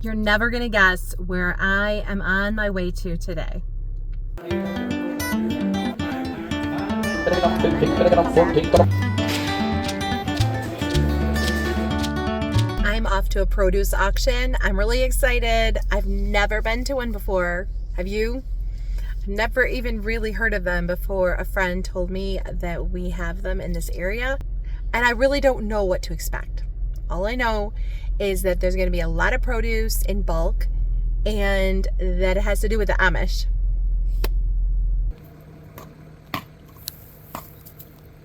You're never gonna guess where I am on my way to today. I'm off to a produce auction. I'm really excited. I've never been to one before. Have you? I've never even really heard of them before a friend told me that we have them in this area. And I really don't know what to expect. All I know is that there's going to be a lot of produce in bulk and that it has to do with the Amish.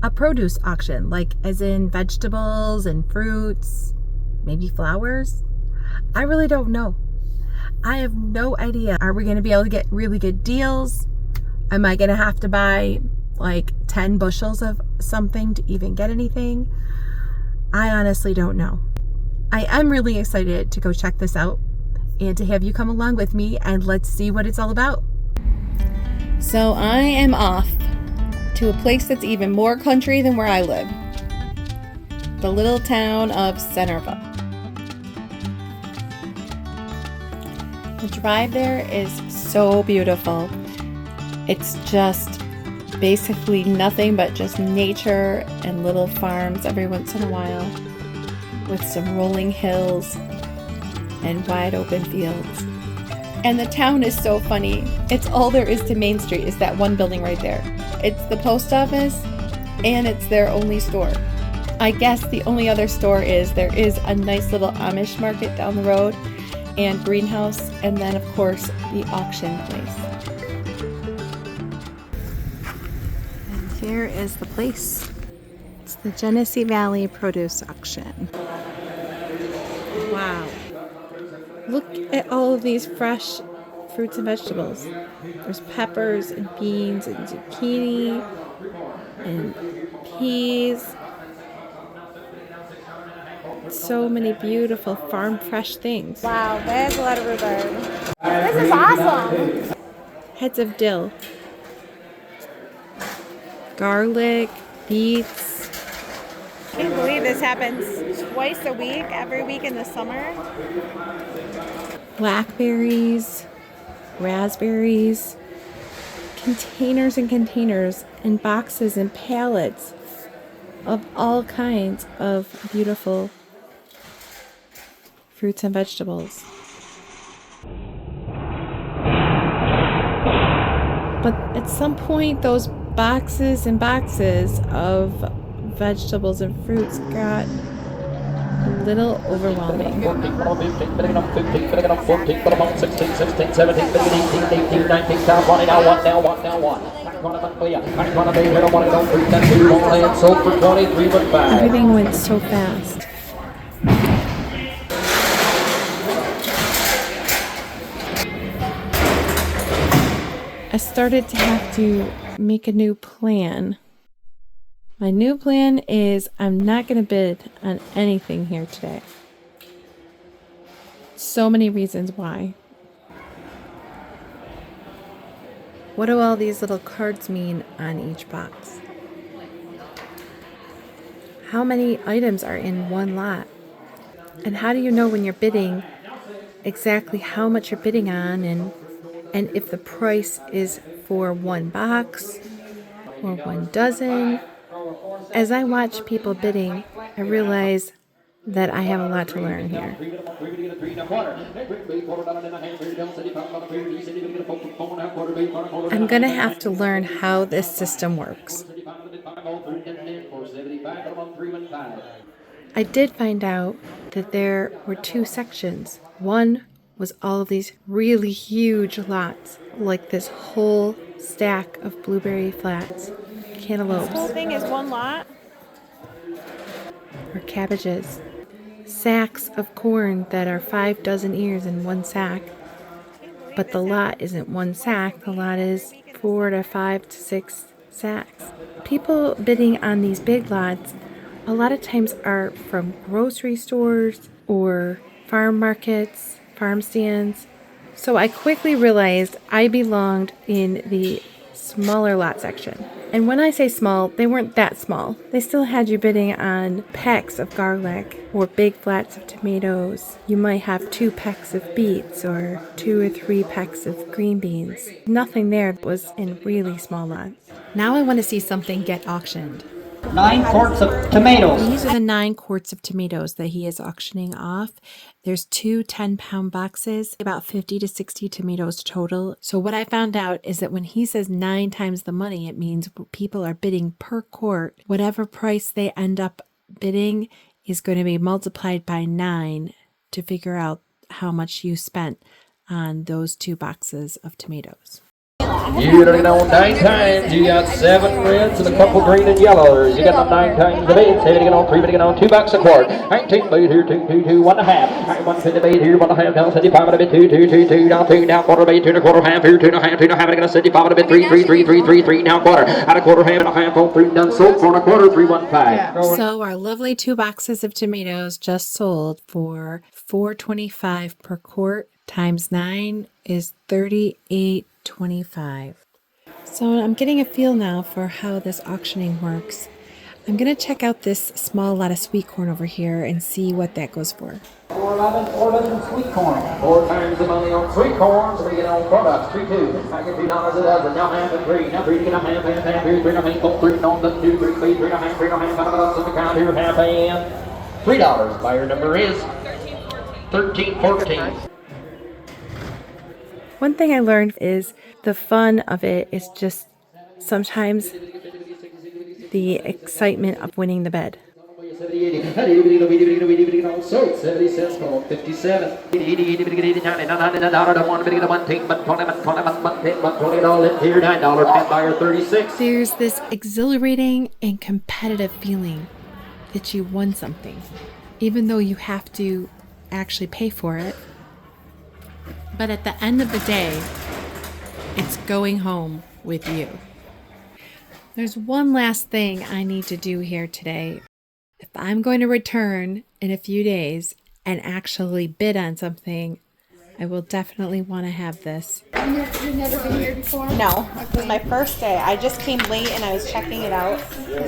A produce auction, like as in vegetables and fruits, maybe flowers? I really don't know. I have no idea. Are we going to be able to get really good deals? Am I going to have to buy like 10 bushels of something to even get anything? I honestly don't know. I am really excited to go check this out and to have you come along with me and let's see what it's all about. So I am off to a place that's even more country than where I live. The little town of Centerville. The drive there is so beautiful. It's just basically nothing but just nature and little farms every once in a while with some rolling hills and wide open fields. And the town is so funny. It's all there is to Main Street is that one building right there. It's the post office and it's their only store. I guess the only other store is there is a nice little Amish market down the road and greenhouse, and then of course the auction place. And here is the place. It's the Genesee Valley Produce Auction. Wow. Look at all of these fresh fruits and vegetables. There's peppers and beans and zucchini and peas. So many beautiful farm fresh things. Wow, there's a lot of rhubarb. This is awesome. Heads of dill, garlic, beets. I can't believe this happens twice a week, every week in the summer. Blackberries, raspberries, containers and containers and boxes and pallets of all kinds of beautiful fruits and vegetables. But at some point, those boxes and boxes of vegetables and fruits got a little overwhelming. Everything went so fast. I started to have to make a new plan. My new plan is I'm not going to bid on anything here today. So many reasons why. What do all these little cards mean on each box? How many items are in one lot? And how do you know when you're bidding exactly how much you're bidding on and if the price is for one box or 1 dozen? As I watch people bidding, I realize that I have a lot to learn here. I'm going to have to learn how this system works. I did find out that there were 2 sections. One was all of these really huge lots, like this whole stack of blueberry flats, cantaloupes. This whole thing is one lot? Or cabbages. Sacks of corn that are 5 dozen ears in one sack. But the lot isn't one sack, the lot is 4 to 5 to 6 sacks. People bidding on these big lots a lot of times are from grocery stores or farm markets, farm stands. So I quickly realized I belonged in the smaller lot section. And when I say small, they weren't that small. They still had you bidding on packs of garlic or big flats of tomatoes. You might have 2 packs of beets or 2 or 3 packs of green beans. Nothing there was in really small lots. Now I want to see something get auctioned. 9 quarts of tomatoes. These are the 9 quarts of tomatoes that he is auctioning off. There's 2 10-pound boxes, about 50 to 60 tomatoes total. So what I found out is that when he says 9 times the money, it means people are bidding per quart. Whatever price they end up bidding is going to be multiplied by 9 to figure out how much you spent on those 2 boxes of tomatoes. You're looking on 9 times. You got 7 reds and a couple green and yellows. You got them 9 times the bait. 7 on 3, bidding on 2 bucks a quart. 19 bait here, 2, 2, 2, 1 and a half. 1 50 bait here, 1 and a half. Down 75 and a bit, 2, 2, 2, 2, down 2, down quarter bait, 2 and a quarter half here, 2 and a half, 2 and a half. And again, 75 and a bit, 3, 3, 3, 3, 3, 3, down quarter. Out a quarter, half and a half, on 3, done sold, 4 and a quarter, 3, 1, 5. So our lovely 2 boxes of tomatoes just sold for $4.25 per quart times 9 is $38.25. So I'm getting a feel now for how this auctioning works. I'm going to check out this small lot of sweet corn over here and see what that goes for. 411 sweet corn. 4 times the money on sweet corn, so we get on products. 3, 2. I get $2 a dozen. Now half and 3. Now 3 to get a half and half here. 3 and a half, 4, 3 on the 2, 3, 3, 3 and a half, 3 and a half. Out of the count here, half and $3. Buyer number is 1314. One thing I learned is the fun of it is just sometimes the excitement of winning the bid. 70 cents for 57. There's this exhilarating and competitive feeling that you won something, even though you have to actually pay for it. But at the end of the day, it's going home with you. There's one last thing I need to do here today. If I'm going to return in a few days and actually bid on something, I will definitely want to have this. You've never been here before? No, it was my first day. I just came late and I was checking it out.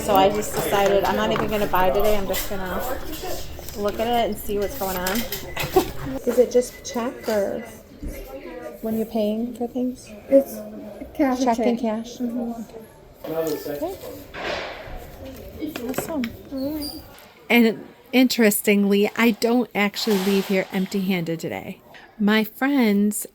So I just decided I'm not even going to buy today. I'm just going to look at it and see what's going on. Is it just check or when you're paying for things? It's cash. Check and cash? Okay. Awesome. And interestingly, I don't actually leave here empty-handed today. My friends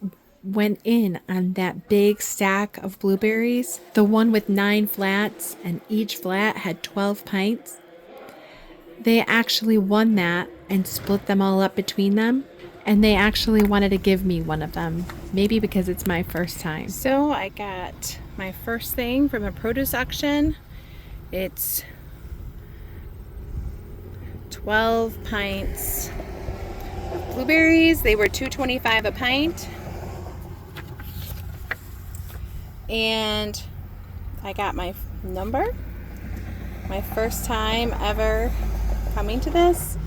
went in on that big stack of blueberries, the one with 9 flats, and each flat had 12 pints. They actually won that and split them all up between them. And they actually wanted to give me one of them, maybe because it's my first time. So I got my first thing from a produce auction. It's 12 pints of blueberries. They were $2.25 a pint. And I got my number. My first time ever coming to this.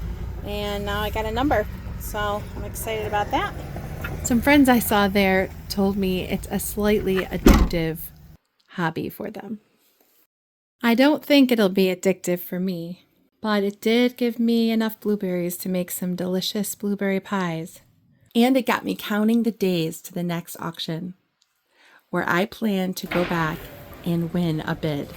And now I got a number. So I'm excited about that. Some friends I saw there told me it's a slightly addictive hobby for them. I don't think it'll be addictive for me, but it did give me enough blueberries to make some delicious blueberry pies. And it got me counting the days to the next auction, where I plan to go back and win a bid.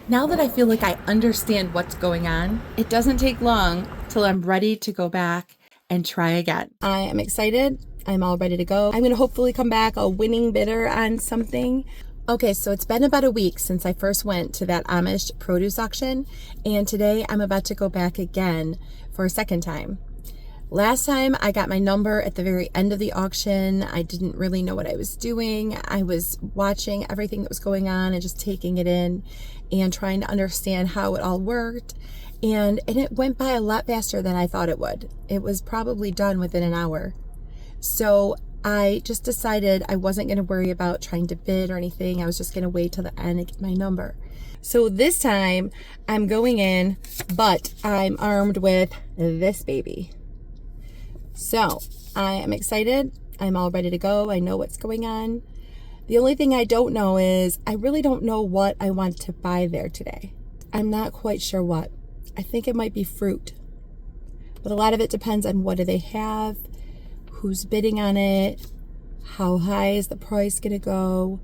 Now that I feel like I understand what's going on, it doesn't take long till I'm ready to go back and try again. I am excited. I'm all ready to go. I'm going to hopefully come back a winning bidder on something. Okay, so it's been about a week since I first went to that Amish produce auction, and today I'm about to go back again for a second time. Last time I got my number at the very end of the auction. I didn't really know what I was doing. I was watching everything that was going on and just taking it in and trying to understand how it all worked. And it went by a lot faster than I thought it would. It was probably done within an hour. So I just decided I wasn't going to worry about trying to bid or anything. I was just going to wait till the end and get my number. So this time I'm going in, but I'm armed with this baby. So I am excited. I'm all ready to go. I know what's going on. The only thing I don't know is I really don't know what I want to buy there today. I'm not quite sure what. I think it might be fruit. But a lot of it depends on what do they have, who's bidding on it, how high is the price going to go.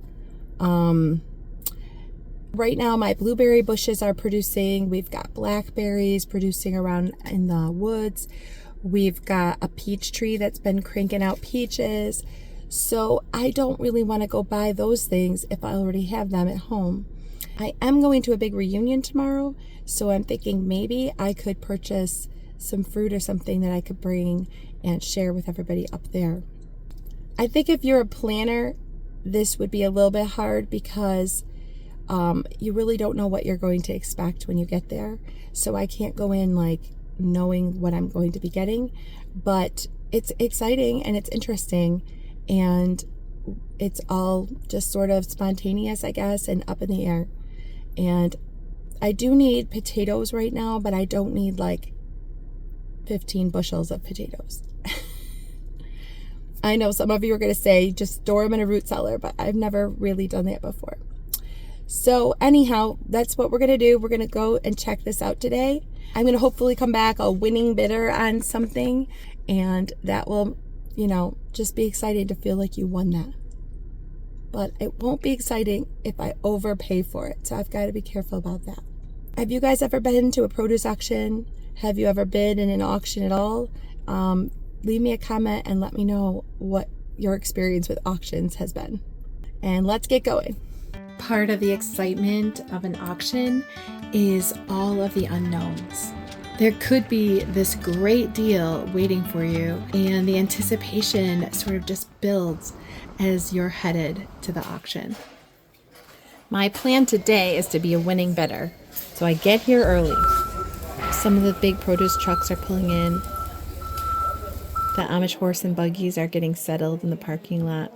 Right now my blueberry bushes are producing. We've got blackberries producing around in the woods. We've got a peach tree that's been cranking out peaches. So I don't really want to go buy those things if I already have them at home. I am going to a big reunion tomorrow, so I'm thinking maybe I could purchase some fruit or something that I could bring and share with everybody up there. I think if you're a planner, this would be a little bit hard because you really don't know what you're going to expect when you get there. So I can't go in like knowing what I'm going to be getting, but it's exciting and it's interesting, and it's all just sort of spontaneous, I guess, and up in the air. And I do need potatoes right now, but I don't need like 15 bushels of potatoes. I know some of you are going to say just store them in a root cellar, but I've never really done that before. So anyhow, that's what we're going to do. We're going to go and check this out today. I'm going to hopefully come back a winning bidder on something, and that will, you know, just be exciting to feel like you won that. But it won't be exciting if I overpay for it. So I've got to be careful about that. Have you guys ever been to a produce auction? Have you ever bid in an auction at all? Leave me a comment and let me know what your experience with auctions has been. And let's get going. Part of the excitement of an auction is all of the unknowns. There could be this great deal waiting for you, and the anticipation sort of just builds as you're headed to the auction. My plan today is to be a winning bidder, so I get here early. Some of the big produce trucks are pulling in. The Amish horse and buggies are getting settled in the parking lot.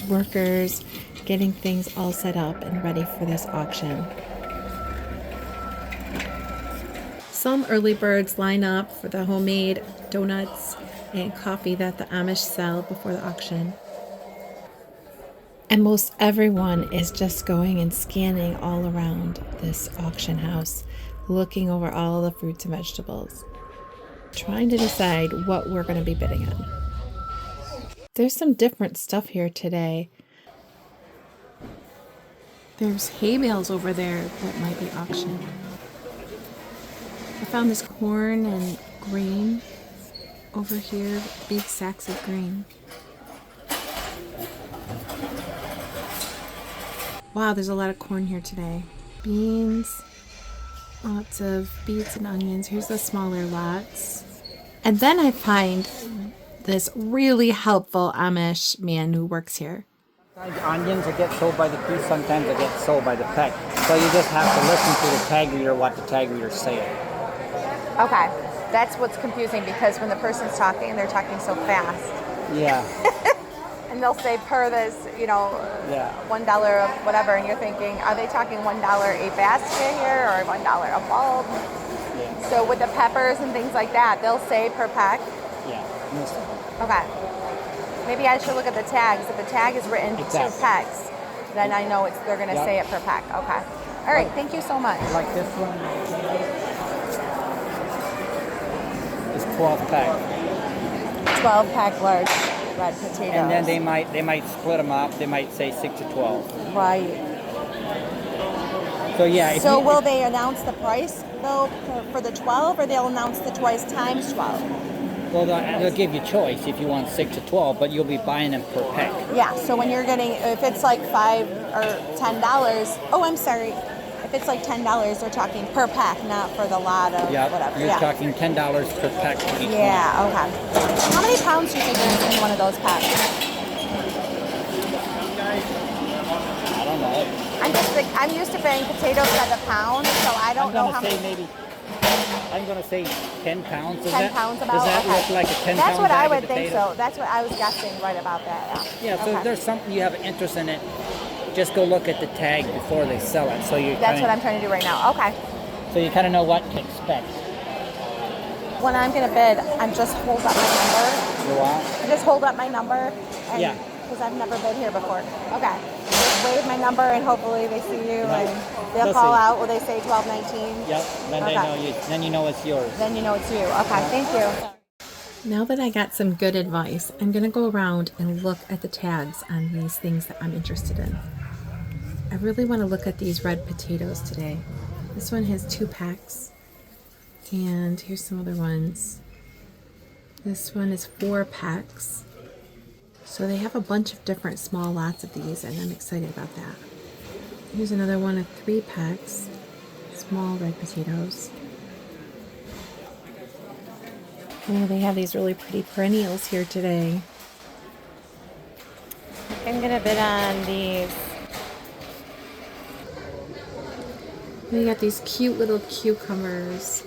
Workers getting things all set up and ready for this auction. Some early birds line up for the homemade donuts and coffee that the Amish sell before the auction. And most everyone is just going and scanning all around this auction house, looking over all the fruits and vegetables, trying to decide what we're going to be bidding on. There's some different stuff here today. There's hay bales over there that might be auctioned. I found this corn and grain over here, big sacks of grain. Wow, there's a lot of corn here today. Beans, lots of beets and onions. Here's the smaller lots. And then I find this really helpful Amish man who works here. Onions that get sold by the piece, sometimes they get sold by the peck. So you just have to listen to the tag reader, what the tag reader's saying. Okay, that's what's confusing, because when the person's talking, they're talking so fast. Yeah. And they'll say per this, you know, Yeah. $1 of whatever, and you're thinking, are they talking $1 a basket here or $1 a bulb? Yeah. So with the peppers and things like that, they'll say per peck. Yeah. Most of them. Okay. Maybe I should look at the tags. If the tag is written Exactly. 2 pecks, then I know they're going to Yep. say it per peck. Okay. All right. Thank you so much. Like this one is 12 pack. 12 pack large red potatoes. And then they might split them up. They might say 6 to 12. Right. So yeah. So will they announce the price though for the 12, or they'll announce the price times 12? Well, they'll give you choice if you want 6 to 12, but you'll be buying them per peck. Yeah. So when you're getting, if it's like $5 or $10, oh, I'm sorry. If it's like $10, they're talking per pack, not for the lot of whatever. You're talking $10 per peck for each one. Yeah. Okay. How many pounds do you think are in one of those packs? I don't know. I'm used to paying potatoes by the pound, so I don't know how many. I'm going to say 10 pounds. 10 pounds about? Does that Okay. look like a 10 That's pound what I bag of would think potatoes? so. That's what I was guessing right about that. Yeah, so Okay. if there's something you have an interest in it, just go look at the tag before they sell it. So you That's what I'm trying to do right now. Okay. So you kind of know what to expect. When I'm going to bid, I'm just hold up my number. You want? I just hold up my number. And Yeah. Because I've never been here before. Okay. Just wave my number and hopefully they see you and they'll They'll call see. out. Will they say 1219? Yep. Then they Okay. know you. Then you know it's yours. Then you know it's you. Okay, thank you. Now that I got some good advice, I'm going to go around and look at the tags on these things that I'm interested in. I really want to look at these red potatoes today. This one has 2 packs. And here's some other ones. This one is 4 packs. So they have a bunch of different small lots of these, and I'm excited about that. Here's another one of 3 packs. Small red potatoes. Oh, they have these really pretty perennials here today. I'm going to bid on these. They got these cute little cucumbers.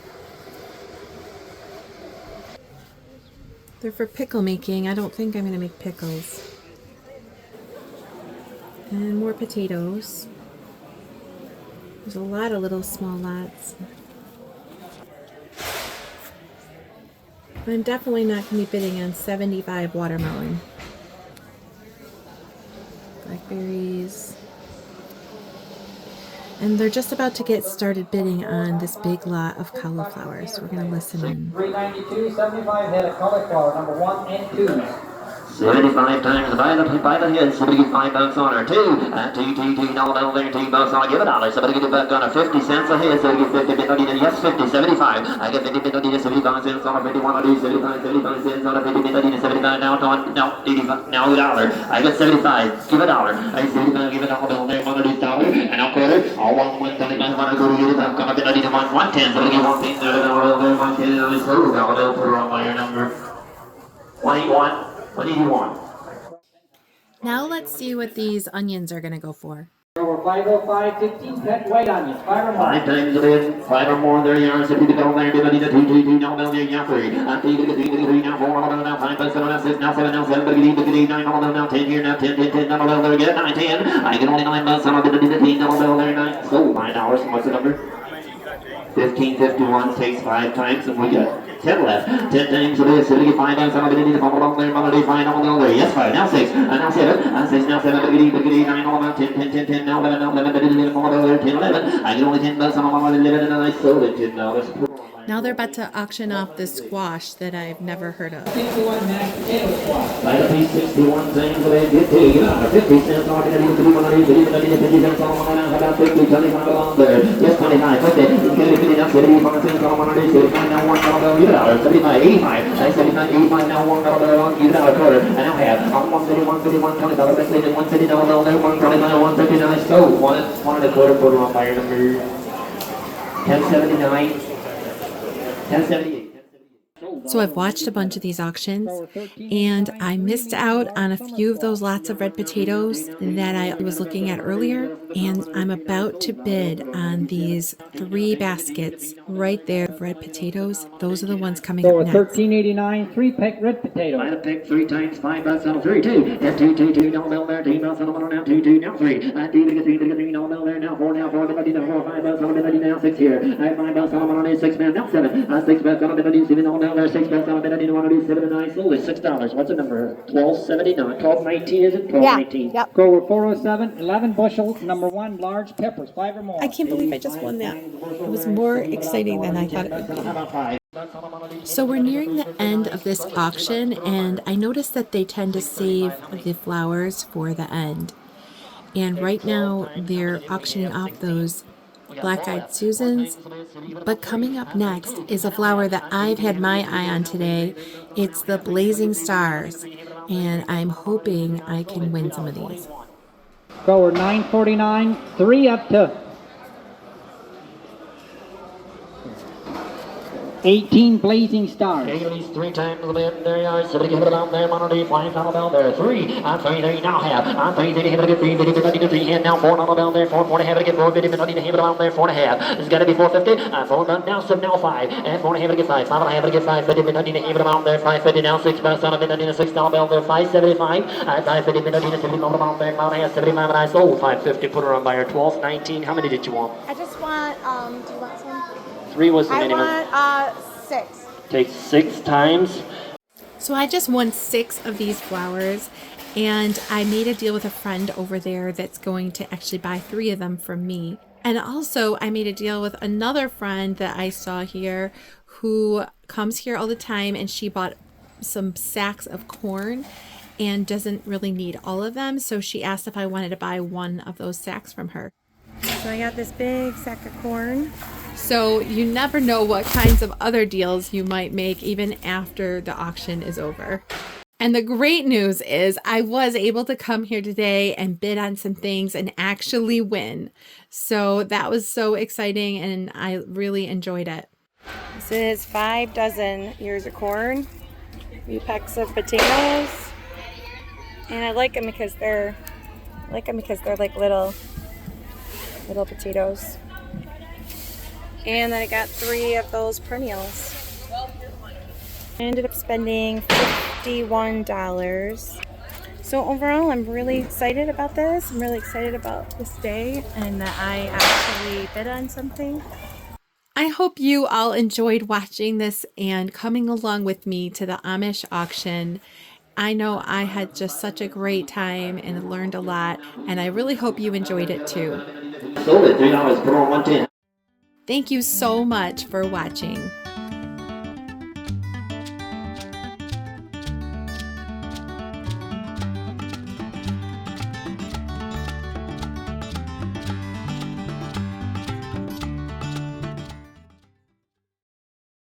They're for pickle making. I don't think I'm going to make pickles. And more potatoes. There's a lot of little small lots. I'm definitely not going to be bidding on 75 watermelon. Blackberries. And they're just about to get started bidding on this big lot of cauliflowers. We're going to listen in. 392.75 head of cauliflower, number 1 and 2. 75 times by the head, somebody get $5 on her. 2, no, there, $2 on, give $1. Somebody get it back on her, 50 cents a head, so you get 50, yes, 50, 75. I get 50, 75 cents on a 51, I do 75 cents on a 50, 75, now, 85, now $1. I get 75, give $1. I 75, give $1, there, $1, and I'll quarter, all 125, I go to get it back on a 110, so I get 110, there, 110, so I'll put her on by your number. 181. What do you want? Now let's see what these onions are going to go for. Over 505, 15 pet white onions, 5 or more. 5 times a bid, 5 or more, there you are. So you can go there, give it a 2, no, there you are, 3. After you get 3, now 4, now 5, 7, now 6, now 7, now 7, but you get 8, 9, now 10 here, now 10, now there, get 9, 10. I get only 9 bucks, I'm going to get 10, now there, 9. So $9, what's the number? 1551 takes 5 times, and we got 10 left. 10 times of this. So we get 5 times. I'm going to bump along there. Melody 5 on there. Yes, 5. Now 6. Now 7. Now 6. Now 7. But get 8, 9 on 10, 10. Now 11. Now 11. But 11 more there. 10, 11. I get only 10 bucks. I'm on 11, and I sold it $10. Now they're about to auction off this squash that I've never heard of. 61 max potato squash. By the piece, 61 things. So they get 50 cents on it. 50 cents on it. About 50, 25 along there. Yes, 25. 50. Get it 50 now. 75 cents on it. 75 now. $1. 75, 85. 75, 85 now. $1. $1 quarter. And now have 151, $20. That's it. $150 there. $129, $159. So 1 and a quarter. Put on by your number. 1079. 1078. So I've watched a bunch of these auctions, and I missed out on a few of those lots of red potatoes that I was looking at earlier, and I'm about to bid on these 3 baskets right there of red potatoes. Those are the ones coming up next. $13.89, 3-pack red potato. Buy the pick 3 times, 5 bucks on 3, 2. That's 2, no bill there, 2 bucks on the now, 2, now 3. 3, no bill there, now 4, now 4, now 4, 5 bucks on the now 6 here. 5 bucks on the 6 man, now 7. 6 bucks on the 7 no bill there, 6 bucks on the 7 and 9, sold it $6. What's the number? 1279, 1219 is it? 1219. Yeah, yep. Grower 407, 11 bushels, number 1, large peppers, 5 or more. I can't believe I just won that. It was more exciting than I thought it would be. So we're nearing the end of this auction, and I noticed that they tend to save the flowers for the end. And right now they're auctioning off those black-eyed Susans. But coming up next is a flower that I've had my eye on today. It's the Blazing Stars, and I'm hoping I can win some of these. Grower 949, 3 up to 18 blazing stars. At least 3 times the bid, there you are. Somebody give it down there, $1 $5 down there. 3, I'm 3, there you now have. I'm 3, they have to get 3, they get 3, and now $4 down there, 4, have to get 4, they have to have it down there, 4 and a half. It's got to be 450. 4 done now, 7 now 5, and 4 have to get 5, 5 and a half to get 5, 50, have it down there, 550 now, 6 bucks on it, $6 down there, 575, 550, 70 down there, 75, and I sold 550. Put her on buyer 12, 19. How many did you want? I just want, do you want some? 3 was the I minimum. want 6. Take 6 times. So I just won 6 of these flowers, And I made a deal with a friend over there that's going to actually buy 3 of them from me. And also I made a deal with another friend that I saw here who comes here all the time, and she bought some sacks of corn and doesn't really need all of them. So she asked if I wanted to buy 1 of those sacks from her. So I got this big sack of corn. So you never know what kinds of other deals you might make even after the auction is over. And the great news is I was able to come here today and bid on some things and actually win. So that was so exciting, and I really enjoyed it. This is 5 dozen ears of corn, 3 packs of potatoes, and I like them because they're like little potatoes. And then I got 3 of those perennials. I ended up spending $51. So overall, I'm really excited about this. I'm really excited about this day and that I actually bid on something. I hope you all enjoyed watching this and coming along with me to the Amish auction. I know I had just such a great time and learned a lot, and I really hope you enjoyed it too. Sold it $3, put on 110. Thank you so much for watching.